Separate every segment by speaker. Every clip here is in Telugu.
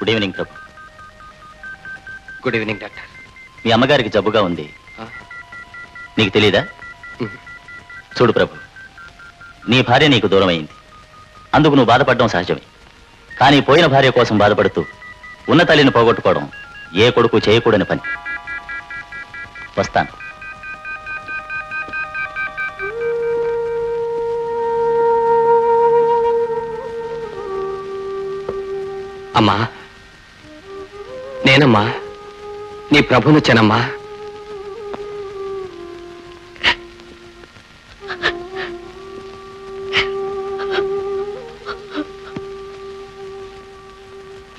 Speaker 1: Good evening Prabhu.
Speaker 2: Good evening doctor.
Speaker 1: మీ అమ్మగారికి జబ్బుగా ఉంది, నీకు తెలీదా? చూడు ప్రభు, నీ భార్య నీకు దూరం అయింది, అందుకు నువ్వు బాధపడడం సహజమే. కానీ పోయిన భార్య కోసం బాధపడుతూ ఉన్న తల్లిని పోగొట్టుకోవడం ఏ కొడుకు చేయకూడని పని. వస్తాను.
Speaker 2: అమ్మా, నేనమ్మా నీ ప్రభునొచ్చానమ్మా.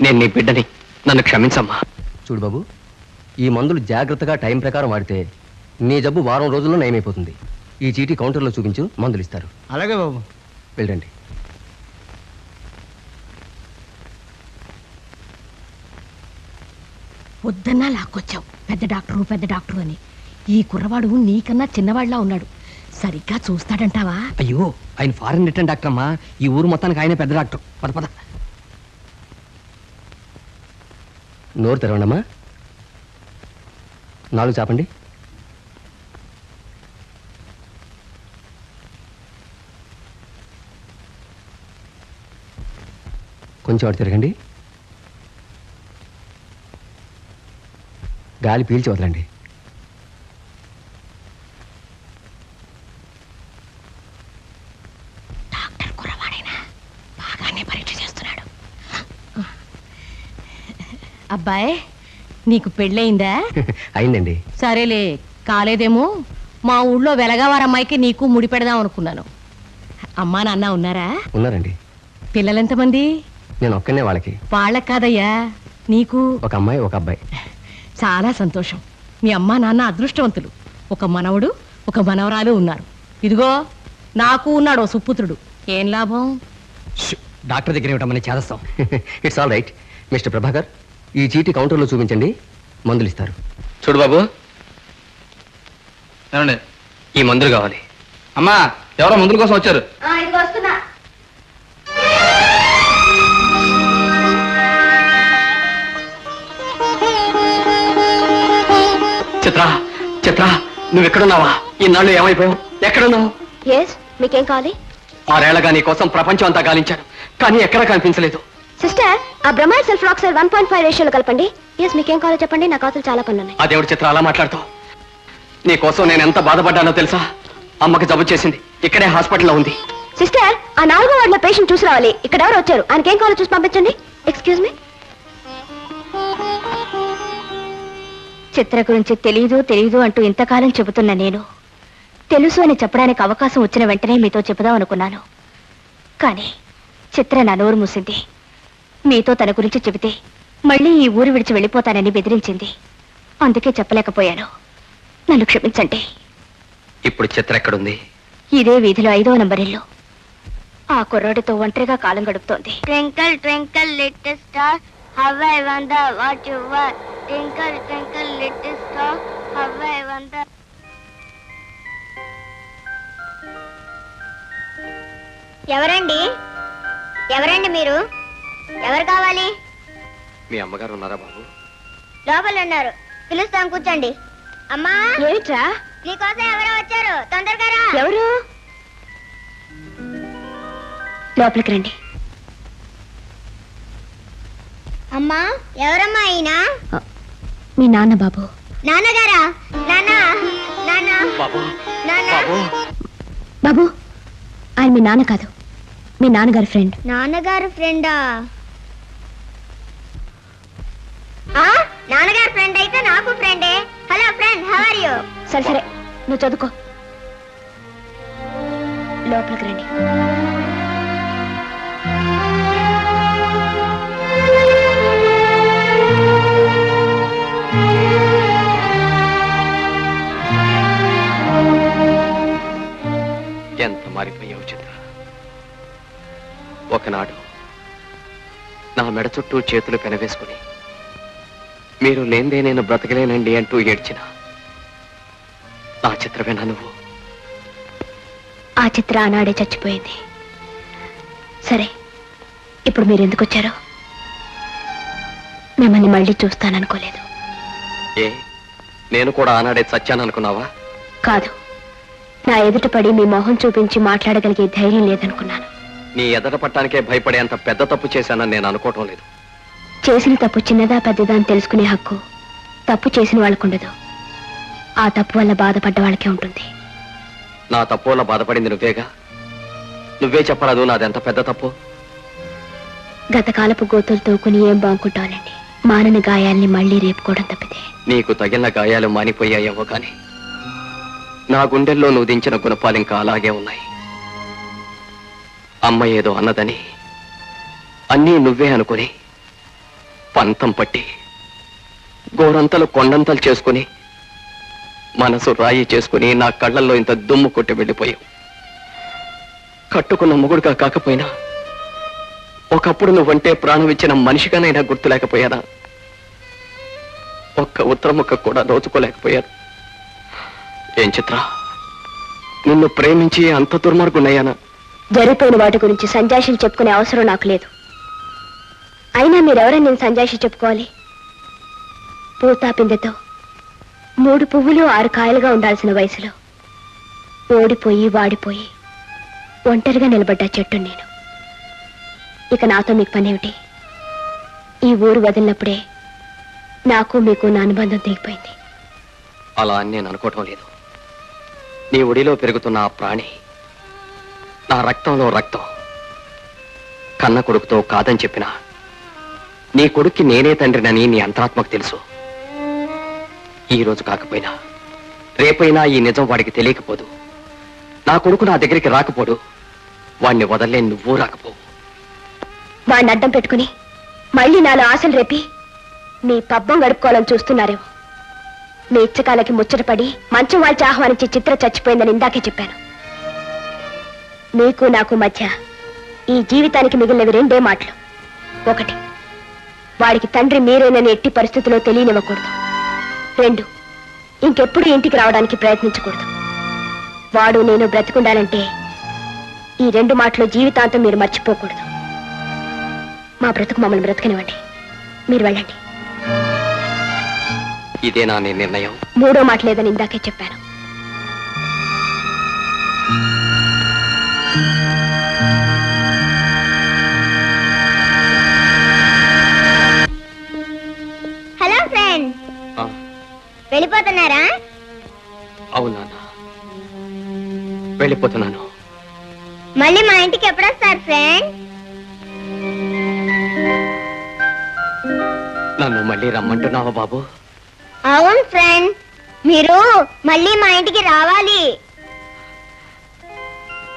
Speaker 2: నేను నీ బిడ్డని, నన్ను క్షమించమ్మా.
Speaker 3: చూడు బాబు, ఈ మందులు జాగ్రత్తగా టైం ప్రకారం వాడితే నీ జబ్బు వారం రోజుల్లో నయమైపోతుంది. ఈ చీటీ కౌంటర్లో చూపించు, మందులు ఇస్తారు.
Speaker 4: అలాగే బాబు.
Speaker 3: వెళ్ళండి.
Speaker 5: పొద్దున్నా లాక్కొచ్చావు పెద్ద డాక్టరు అని. ఈ కుర్రవాడు నీకన్నా చిన్నవాడిలా ఉన్నాడు, సరిగ్గా చూస్తాడంటావా?
Speaker 3: అయ్యో, ఆయన ఫారెన్ రిటర్న్ డాక్టర్ అమ్మా. ఈ ఊరు మొత్తానికి ఆయన పెద్ద డాక్టర్. పద పద. నోరు తెరవండమ్మా. నాలుగు చాపండి. కొంచెం అటు తిరగండి. గాలి పీల్చి వదలండి.
Speaker 5: డాక్టర్ కుర్రవాడైనా బాగానే పరీక్ష చేస్తున్నాడు. అబ్బాయి, నీకు పెళ్ళయిందా?
Speaker 3: అయిందండి.
Speaker 5: సరేలే, కాలేదేమో. మా ఊళ్ళో వెలగవారమ్మాయికి నీకు ముడి పెడదాం అనుకున్నాను. అమ్మా నాన్న ఉన్నారా?
Speaker 3: ఉన్నారండి.
Speaker 5: పిల్లలెంతమంది?
Speaker 3: నేను ఒక్కనే వాళ్ళకి.
Speaker 5: వాళ్ళకి కాదయ్యా, నీకు.
Speaker 3: ఒక అమ్మాయి, ఒక అబ్బాయి.
Speaker 5: చాలా సంతోషం. మీ అమ్మా నాన్న అదృష్టవంతులు. ఒక మనవడు, ఒక మనవరాలు ఉన్నారు. ఇదిగో నాకు ఉన్నాడు ఓ సుపుత్రుడు. ఏం లాభం?
Speaker 3: డాక్టర్ దగ్గర ఇవ్వటమని చేస్తాం. It's all right. Mister Prabhakar, ఈ చీటీ కౌంటర్లో చూపించండి, మందులు ఇస్తారు.
Speaker 2: చూడు బాబు, ఏమండి ఈ మందులు కావాలి. అమ్మా, ఎవరో మందుల కోసం వచ్చారు. చిత్ర, చిత్ర, నువ్వు ఎక్కడున్నావా? ఈనాళ్ళు ఏమైపోయావు? ఎక్కడున్నావు?
Speaker 6: మీకేం కావాలి?
Speaker 2: 6 ఏళ్లగా నీ కోసం ప్రపంచం అంతా గాలించాను, కానీ ఎక్కడా కనిపించలేదు.
Speaker 6: సిస్టర్, ఆ బ్రమైడ్ సల్ఫ్రాక్సైడ్ 1.5 రేషియోలో కలపండి. మీకేం కావాలో చెప్పండి, నాకు అవసరం చాలా పనులు ఉన్నాయి.
Speaker 2: అదేవిడు చిత్ర అలా మాట్లాడుతావు? నీ కోసం నేను ఎంత బాధపడ్డానో తెలుసా? అమ్మకి జబ్బు చేసింది, ఇక్కడే హాస్పిటల్లో ఉంది.
Speaker 6: సిస్టర్, ఆ 4వ వార్డులో పేషెంట్ చూసి రావాలి. ఇక్కడ ఎవరు వచ్చారు, ఆయనకేం కావాలో చూసి పంపించండి. Excuse me. చిత్ర గురించి తెలీదు అంటూ ఇంతకాలం చెబుతున్నా నేను తెలుసు అని చెప్పడానికి అవకాశం వచ్చిన వెంటనే మీతో చెబుదాం అనుకున్నాను. కానీ చిత్ర నా నోరు మూసింది. మీతో తన గురించి చెబితే మళ్ళీ ఈ ఊరు విడిచి వెళ్ళిపోతానని బెదిరించింది. అందుకే చెప్పలేకపోయాను. నన్ను క్షమించండి.
Speaker 2: ఇప్పుడు చిత్ర ఎక్కడుంది?
Speaker 6: ఇదే వీధిలో 5వ నంబర్ ఇల్లు. ఆ కుర్రాడితో ఒంటరిగా కాలం గడుపుతోంది.
Speaker 7: Twinkle, twinkle, little star, how I wonder what you are. Twinkle, twinkle, little star, how I wonder. ఎవరండి మీరు? ఎవరు కావాలి?
Speaker 2: మీ అమ్మగారు ఉన్నారా బాబు?
Speaker 7: లోపల ఉన్నారు, పిలుస్తాం, కూర్చోండి. అమ్మా,
Speaker 6: ఏమిట్రా?
Speaker 7: నీకోసం ఎవరో వచ్చారు, తొందరగా రా.
Speaker 6: ఎవరు? లోపలికి రండి.
Speaker 7: అమ్మా, ఎవరమ్మా ఈయన?
Speaker 6: మీ నాన్న బాబు.
Speaker 7: నాన్నగారా? నాన్న, నాన్న,
Speaker 2: బాబు,
Speaker 7: నాన్న.
Speaker 2: బాబు.
Speaker 6: బాబు, ఆయన మీ నాన్న కాదు, మీ నాన్నగారి ఫ్రెండ్.
Speaker 7: నాన్నగారు ఫ్రెండా? నాన్నగారు ఫ్రెండ్ అయితే నాకు ఫ్రెండే. Hello friend, how are you?
Speaker 6: సరే నువ్వు చదువుకో. లోపలికి రండి.
Speaker 2: ఎంత మారిపోయావు చిత్ర. ఒకనాడు నా మెడ చుట్టూ చేతులు పెనవేసుకుని మీరు లేందే నేను బ్రతకలేనండి అంటూ ఏడ్చిన నా చిత్రమేనా నువ్వు?
Speaker 6: ఆ చిత్ర ఆనాడే చచ్చిపోయింది. సరే, ఇప్పుడు మీరు ఎందుకు వచ్చారు? మిమ్మల్ని మళ్ళీ చూస్తాననుకోలేదు.
Speaker 2: ఏ నేను కూడా ఆనాడే చచ్చాననుకున్నావా?
Speaker 6: కాదు, నా ఎదుట పడి మీ మొహం చూపించి మాట్లాడగలిగే ధైర్యం లేదనుకున్నాను.
Speaker 2: నీ ఎదట పట్టానికే భయపడేంత పెద్ద తప్పు చేశానని నేను అనుకోవటం లేదు.
Speaker 6: చేసిన తప్పు చిన్నదా పెద్దదా అని తెలుసుకునే హక్కు తప్పు చేసిన వాళ్ళకుండదు. ఆ తప్పు వల్ల బాధపడ్డ వాళ్ళకే ఉంటుంది.
Speaker 2: నా తప్పు వల్ల బాధపడింది నువ్వేగా. నువ్వే చెప్పరాదు నాదెంత పెద్ద తప్పు.
Speaker 6: గతకాలపు గోతులు తోకుని ఏం బాగుంటానండి. మానని గాయాల్ని మళ్ళీ రేపుకోవడం తప్పితే.
Speaker 2: నీకు తగిలిన గాయాలు మానిపోయాయేమో కాని నా గుండెల్లో నువ్వు దించిన గుణపాలు ఇంకా అలాగే ఉన్నాయి. అమ్మ ఏదో అన్నదని అన్నీ నువ్వే అనుకుని పంతం పట్టి గోరంతలు కొండంతలు చేసుకుని మనసు రాయి చేసుకుని నా కళ్ళల్లో ఇంత దుమ్ము కొట్టి వెళ్ళిపోయావు. కట్టుకున్న మొగుడుగా కాకపోయినా ఒకప్పుడు నువ్వంటే ప్రాణం ఇచ్చిన మనిషిగానైనా గుర్తులేకపోయానా? ఒక్క ఉత్తరముక్క కూడా దోచుకోలేకపోయాను. ఏం చిత్ర, నిన్ను ప్రేమించి అంత దుర్మార్గున్నయ్యానా?
Speaker 6: జరిగిపోయిన వాటి గురించి సంజాషులు చెప్పుకునే అవసరం నాకు లేదు. అయినా మీరెవరని నేను సంజాషి చెప్పుకోవాలి? పూతాపిందెతో 3 పువ్వులు 6 కాయలుగా ఉండాల్సిన వయసులో ఓడిపోయి వాడిపోయి ఒంటరిగా నిలబడ్డా చెట్టు నేను. ఇక నాతో మీకు పనేమిటి? ఈ ఊరు వదిలినప్పుడే నాకు మీకు నా అనుబంధం తెగిపోయింది.
Speaker 2: అలా అని నేను అనుకోవటం లేదు. నీ ఒడిలో పెరుగుతున్న ఆ ప్రాణి నా రక్తంలో రక్తం. కన్న కొడుకుతో కాదని చెప్పినా నీ కొడుక్కి నేనే తండ్రినని నీ అంతరాత్మకు తెలుసు. ఈ రోజు కాకపోయినా రేపైనా ఈ నిజం వాడికి తెలియకపోదు. నా కొడుకు నా దగ్గరికి రాకపోడు. వాణ్ణి వదలలే, నువ్వు రాకపోవు.
Speaker 6: వాడిని అడ్డం పెట్టుకుని మళ్ళీ నాలో ఆశలు రేపి మీ పబ్బం గడుపుకోవాలని చూస్తున్నారేమో. మీ ఇచ్చకాలకి ముచ్చటపడి మంచం వాల్చి ఆహ్వానించి చిత్ర చచ్చిపోయిందని ఇందాకే చెప్పాను. మీకు నాకు మధ్య ఈ జీవితానికి మిగిలినవి 2 మాటలు. 1, వాడికి తండ్రి మీరేనని ఎట్టి పరిస్థితుల్లో తెలియనివ్వకూడదు. 2, ఇంకెప్పుడు ఇంటికి రావడానికి ప్రయత్నించకూడదు. వాడు నేను బ్రతికుండాలంటే ఈ 2 మాటలు జీవితాంతం మీరు మర్చిపోకూడదు. మా బ్రతుకు మమ్మల్ని బ్రతకనివ్వండి. మీరు వెళ్ళండి.
Speaker 2: ఇదేనా నీ నిర్ణయం?
Speaker 6: 3వ మాట లేదని ఇందాకే చెప్పాను.
Speaker 7: హలో ఫ్రెండ్,
Speaker 2: ఆ,
Speaker 7: వెళ్ళిపోతున్నారా?
Speaker 2: అవునా, వెళ్ళిపోతున్నాను.
Speaker 7: మళ్ళీ మా ఇంటికి ఎప్పుడు వస్తారు ఫ్రెండ్?
Speaker 2: నన్ను మళ్ళీ రమ్మంటున్నావా బాబు?
Speaker 7: అవును ఫ్రెండ్, మీరు మళ్ళీ మా ఇంటికి రావాలి.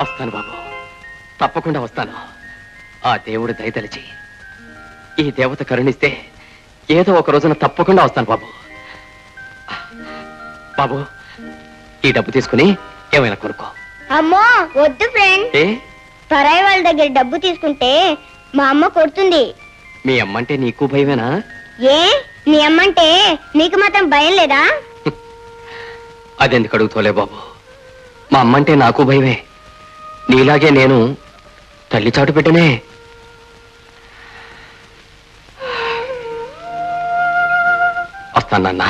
Speaker 2: వస్తాను బాబు, తప్పకుండా వస్తాను. ఆ దేవుడు దయతలిచి ఈ దేవత కరుణిస్తే ఏదో ఒక రోజున తప్పకుండా వస్తాను బాబు. బాబు, ఈ డబ్బు తీసుకుని ఏమైనా కొనుక్కో.
Speaker 7: అమ్మో వద్దు ఫ్రెండ్,
Speaker 2: ఏ?
Speaker 7: పరాయి వాళ్ళ దగ్గర డబ్బు తీసుకుంటే మా అమ్మ కొడుతుంది.
Speaker 2: మీ అమ్మంటే నీకు భయమేనా?
Speaker 7: ఏ, మీ అమ్మంటే నీకు మాత్రం భయం లేదా?
Speaker 2: అదెందుకు అడుగుతోలే బాబు. మా అమ్మంటే నాకు భయమే. నీలాగే నేను తల్లి చాటు పెట్టనే. వస్తానన్నా.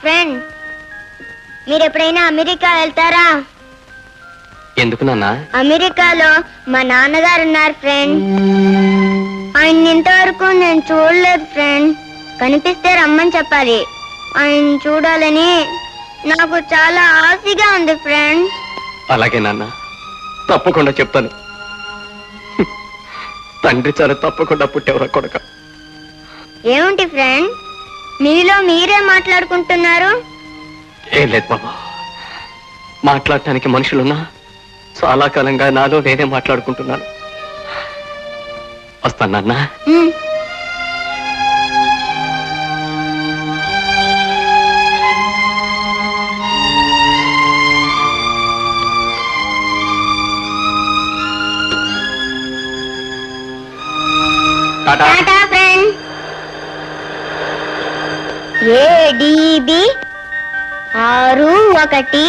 Speaker 7: ఫ్రెండ్, మీరు ఎప్పుడైనా అమెరికా వెళ్తారా?
Speaker 2: ఎందుకు నాన్నా?
Speaker 7: అమెరికాలో మా నాన్నగారు ఉన్నారు ఫ్రెండ్. ఆయన ఇంతవరకు నేను చూడలేదు ఫ్రెండ్. కనిపిస్తే రమ్మని చెప్పాలి. ఆయన చూడాలని నాకు చాలా ఆశగా ఉంది ఫ్రెండ్.
Speaker 2: అలాగే నాన్న, తప్పకుండా చెప్తాను. తండ్రి చాలా తప్పకుండా పుట్టేవరా కొడక.
Speaker 7: ఏమిటి ఫ్రెండ్, మీలో మీరే మాట్లాడుకుంటున్నారు?
Speaker 2: ఏం లేదు బాబు, మాట్లాడటానికి మనుషులున్నా చాలా కాలంగా నాలో నేనే మాట్లాడుకుంటున్నాను. వస్తాను నాన్న. టాటా.
Speaker 7: టాటా ఫ్రెండ్. ADB 6160